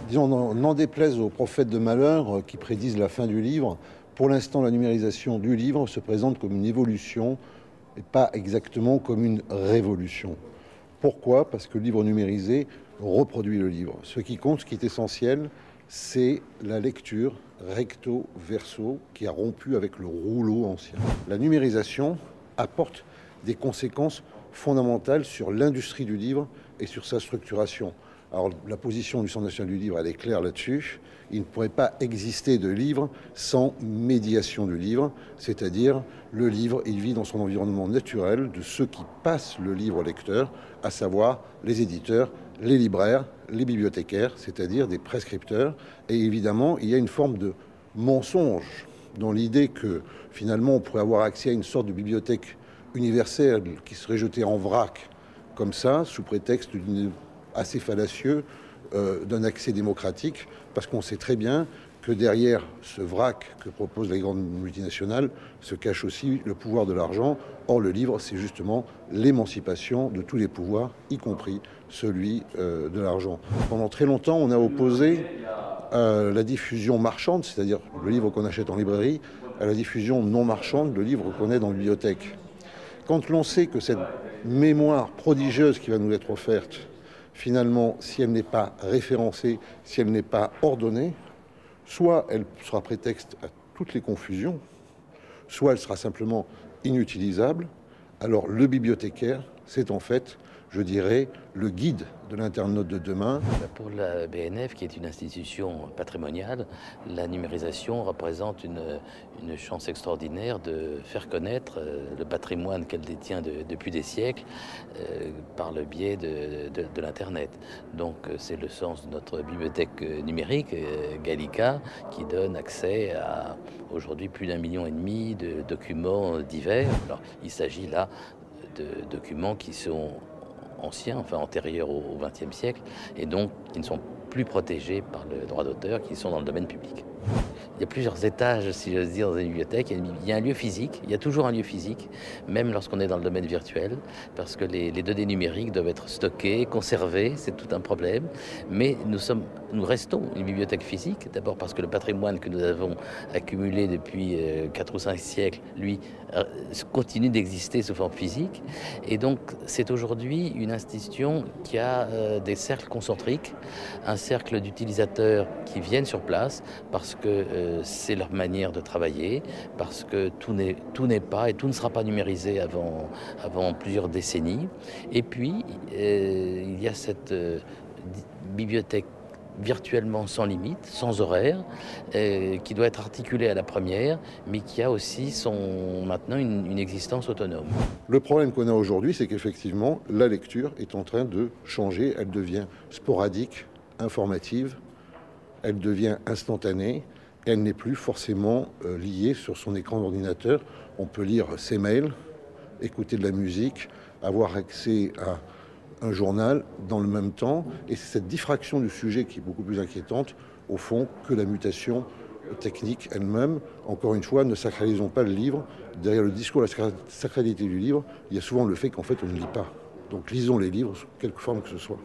Disons, n'en déplaise aux prophètes de malheur qui prédisent la fin du livre, pour l'instant, la numérisation du livre se présente comme une évolution et pas exactement comme une révolution. Pourquoi? Parce que le livre numérisé reproduit le livre. Ce qui compte, ce qui est essentiel, c'est la lecture recto verso qui a rompu avec le rouleau ancien. La numérisation apporte des conséquences fondamentales sur l'industrie du livre et sur sa structuration. Alors, la position du Centre national du livre, elle est claire là-dessus. Il ne pourrait pas exister de livre sans médiation du livre, c'est-à-dire le livre, il vit dans son environnement naturel de ceux qui passent le livre au lecteur, à savoir les éditeurs, les libraires, les bibliothécaires, c'est-à-dire des prescripteurs. Et évidemment, il y a une forme de mensonge dans l'idée que finalement on pourrait avoir accès à une sorte de bibliothèque universelle qui serait jetée en vrac comme ça, sous prétexte d'une assez fallacieux d'un accès démocratique, parce qu'on sait très bien que derrière ce vrac que proposent les grandes multinationales se cache aussi le pouvoir de l'argent. Or, le livre, c'est justement l'émancipation de tous les pouvoirs, y compris celui de l'argent. Pendant très longtemps, on a opposé la diffusion marchande, c'est-à-dire le livre qu'on achète en librairie, à la diffusion non marchande, le livre qu'on a dans la bibliothèque. Quand l'on sait que cette mémoire prodigieuse qui va nous être offerte, finalement, si elle n'est pas référencée, si elle n'est pas ordonnée, soit elle sera prétexte à toutes les confusions, soit elle sera simplement inutilisable. Alors le bibliothécaire, c'est en fait, je dirais, le guide de l'internaute de demain. Pour la BNF, qui est une institution patrimoniale, la numérisation représente une chance extraordinaire de faire connaître le patrimoine qu'elle détient depuis des siècles par le biais de l'Internet. Donc c'est le sens de notre bibliothèque numérique, Gallica, qui donne accès à aujourd'hui plus d'1,5 million de documents divers. Alors, il s'agit là de documents qui sont anciens, enfin antérieurs au XXe siècle, et donc qui ne sont plus protégés par le droit d'auteur, qui sont dans le domaine public. Il y a plusieurs étages, si j'ose dire, dans une bibliothèque. Il y a un lieu physique, il y a toujours un lieu physique, même lorsqu'on est dans le domaine virtuel, parce que les données numériques doivent être stockées, conservées, c'est tout un problème. Mais nous restons une bibliothèque physique, d'abord parce que le patrimoine que nous avons accumulé depuis 4 ou 5 siècles, lui, continue d'exister sous forme physique. Et donc, c'est aujourd'hui une institution qui a des cercles concentriques, un cercle d'utilisateurs qui viennent sur place, parce que c'est leur manière de travailler, parce que tout n'est pas et tout ne sera pas numérisé avant plusieurs décennies. Et puis, il y a cette bibliothèque virtuellement sans limite, sans horaire, qui doit être articulée à la première, mais qui a aussi maintenant une existence autonome. Le problème qu'on a aujourd'hui, c'est qu'effectivement, la lecture est en train de changer. Elle devient sporadique, informative, elle devient instantanée. Elle n'est plus forcément liée sur son écran d'ordinateur. On peut lire ses mails, écouter de la musique, avoir accès à un journal dans le même temps. Et c'est cette diffraction du sujet qui est beaucoup plus inquiétante, au fond, que la mutation technique elle-même. Encore une fois, ne sacralisons pas le livre. Derrière le discours de la sacralité du livre, il y a souvent le fait qu'en fait, on ne lit pas. Donc lisons les livres sous quelque forme que ce soit.